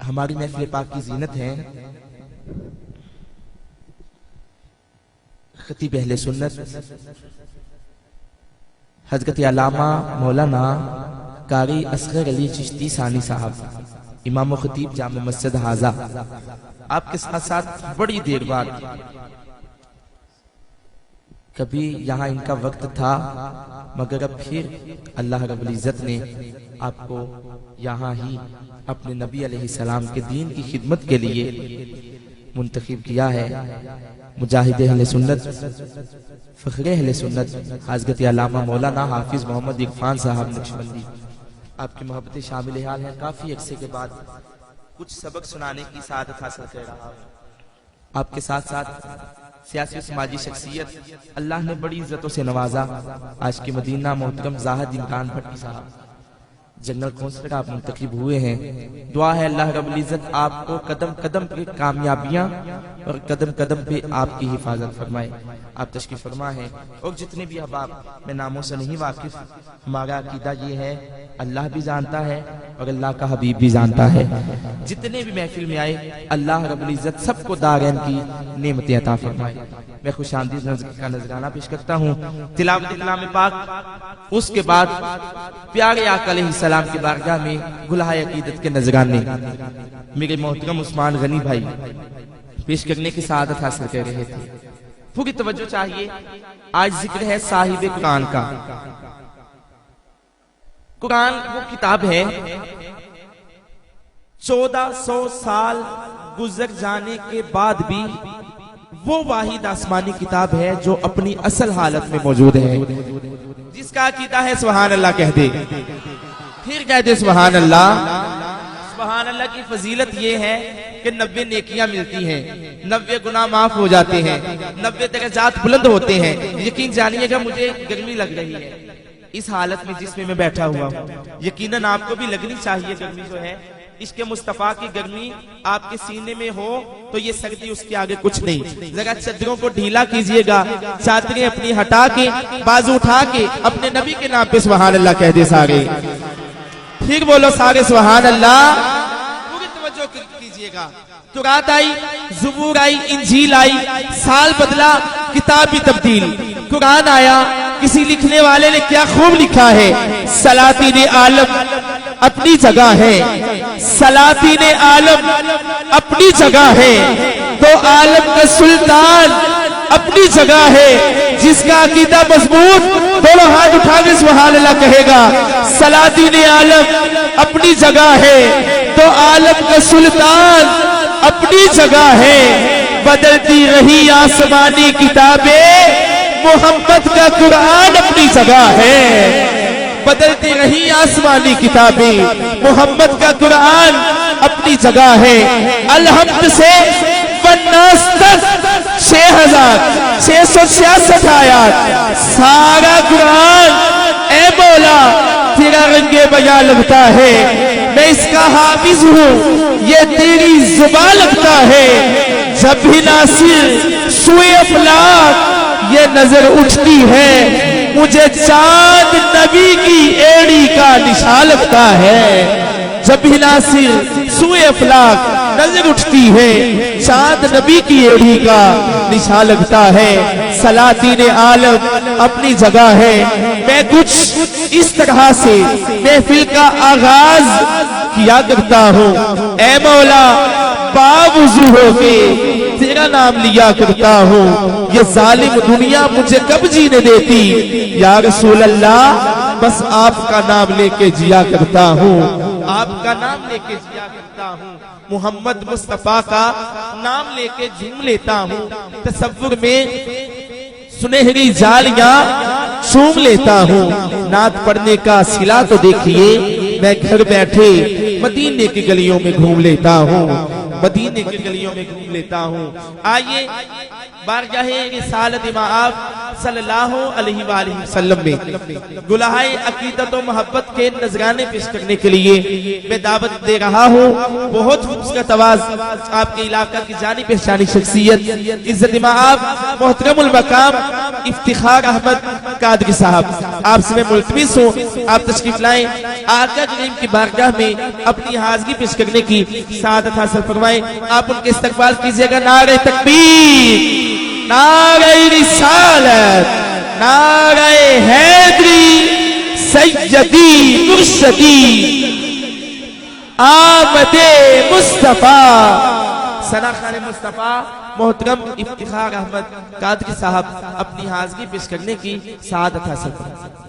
हमारी महफिल पाक की जीनत है। खतीब अहले सुन्नत हजरत अल्लामा मौलाना कारी असगर अली चिश्ती सानी साहब, इमाम खतीब जामे मस्जिद हाजा, आपके साथ साथ बड़ी देर बाद कभी यहाँ इनका वक्त था, मगर अब फिर अल्लाह रब्बुल इज्जत ने आपको यहाँ ही अपने नबी अलैहिस्सलाम के दीन की खिदमत के लिए मुंतखब किया है। मुजाहिद अहले सुन्नत, फ़ख्रे अहले सुन्नत हज़रत अल्लामा मौलाना हाफिज मोहम्मद इरफान साहब नक्शबंदी, आपकी मोहब्बतें शामिल हाल हैं। काफी अरसे के बाद कुछ सबक सुनाने की सादत हासिल कर रहा हूं। आपके साथ साथ सियासी समाजी शख्सियत अल्लाह ने बड़ी इज्जतों से नवाजा। आज के मदीना मोहतरम जाहिद इमरान भट्टी साहब जनरल कौंसलर आप मुंतखब हुए हैं। दुआ है अल्लाह रब्बुल इज्जत आपको कदम कदम पे कामयाबियां और कदम कदम पे आपकी हिफाजत फरमाए। आप तशरीफ फरमा है। और जितने भी अहबाब, मैं नामों से नहीं वाकिफ, हमारा अकीदा ये है अल्लाह भी जानता है और अल्लाह का हबीब भी जानता है। जितने भी महफिल में आए अल्लाह रब्बुल इज्जत सबको दारैन की नेमतें अता फरमाए। मैं खुशामदीद का नजराना पेश करता हूँ। तिलावत कलाम पाक, उसके बाद प्यारे आका अलैहिस्सलाम की बारगाह में गुलहाए अकीदत के नजराने मेरे मोहतरम उस्मान गनी भाई पेश करने की सआदत हासिल कर रहे थे। पूरी तवज्जो चाहिए। आज जिक्र है साहिब कुरान का। कुरान वो किताब है 1400 साल गुजर जाने के बाद भी वो वाहिद आसमानी किताब है जो अपनी असल हालत में मौजूद है। जिसका अकीदा है सुभान अल्लाह कह दे, फिर कह दे सुभान अल्लाह। सुभान अल्लाह की फजीलत ये है कि 90 नेकियां मिलती हैं, 90 गुनाह माफ हो जाते हैं, 90 दर्जात बुलंद होते हैं। यकीन जानिएगा मुझे गर्मी लग रही है इस हालत में जिसमें मैं बैठा हुआ हूँ। यकीनन आपको भी लगनी चाहिए गर्मी जो है। इसके मुस्तफा की गर्मी आपके सीने में हो तो ये सर्दी उसके आगे कुछ नहीं। जरा चादरों को ढीला कीजिएगा, चादरें अपनी हटा के, बाजू उठा के अपने नबी के नाम पे सुभान अल्लाह कह दे सारे। फिर बोलो सारे सुभान अल्लाह। पूरी तवज्जो कीजिएगा। तौरात आई, ज़बूर आई, इंजील आई, साल बदला, किताब भी तब्दील। कुरान आया, किसी लिखने वाले ने क्या खूब लिखा है, सलातीन आलम अपनी जगह है, सलातीन आलम अपनी जगह है, तो आलम का सुल्तान अपनी जगह है। जिसका अकीदा मजबूत दोनों हाथ उठा के सुभान अल्लाह कहेगा। सलातीन आलम अपनी जगह है, तो आलम का सुल्तान अपनी जगह है। बदलती रही आसमानी किताबें, मोहम्मद का कुरान अपनी जगह है। बदलती रही आसमानी किताबें, मोहम्मद का कुरान अपनी जगह है। अलहम्द से वन्नास तक 6666 आयत, सारा कुरान ए मौला तेरा रंगे बया लगता है। मैं इसका हाफिज हूँ, ये तेरी जुबान लगता है। जब भी नासिर सुए अफलाक ये नजर उठती है, मुझे चांद नबी की एड़ी का निशान लगता है। जब भी नासिर सुए अफलाक नजर उठती है, चांद नबी की एड़ी का निशान लगता है। सलातीन आलम अपनी जगह है। मैं कुछ इस तरह से महफिल का आगाज किया करता हूँ। ऐ मौला बावुज़ू होके तेरा नाम लिया करता हूँ। ये जालिम दुनिया मुझे कब जीने देती, या रसूल अल्लाह बस आपका नाम लेके जिया करता हूँ, आपका नाम लेके जिया करता हूँ। मोहम्मद मुस्तफा का नाम लेके झूम लेता हूँ। तसव्वुर में सुनहरी जालियां चूम लेता हूँ। नात पढ़ने का सिला तो देखिए, मैं घर बैठे मदीने की गलियों में घूम लेता हूँ, मदीने की गलियों में घूम लेता हूँ। आइए बारगाहे रिसालत मआब सल्लल्लाहु अलैहि वसल्लम में गुलहाए अकीदत व मोहब्बत के नजराने पेश करने के लिए मैं दावत दे रहा हूँ। बहुत खूबसूरत आवाज आपके इलाका की जानी पहचानी शख्सियत, इज्जत मआब मोहतरमुल मकाम इफ्तिखार अहमद कादरी साहब, आपसे मैं मुल्तमिस हूँ आप तशरीफ लाएं, आका करीम की बारगाह में अपनी हाजिरी पेश करने की सादत हासिल फरमाएं। आप उनके इस्तकबाल कीजिएगा। नारे तकबीर, नारे रिसालत, नारे हैदरी, सैयदी मुर्शदी, आमदे मुस्तफा, सना खान मुस्तफा मोहतरम इफ्तिखार अहमद कादरी साहब अपनी हाजिरी पेश करने की सादत हासिल फरमाएं।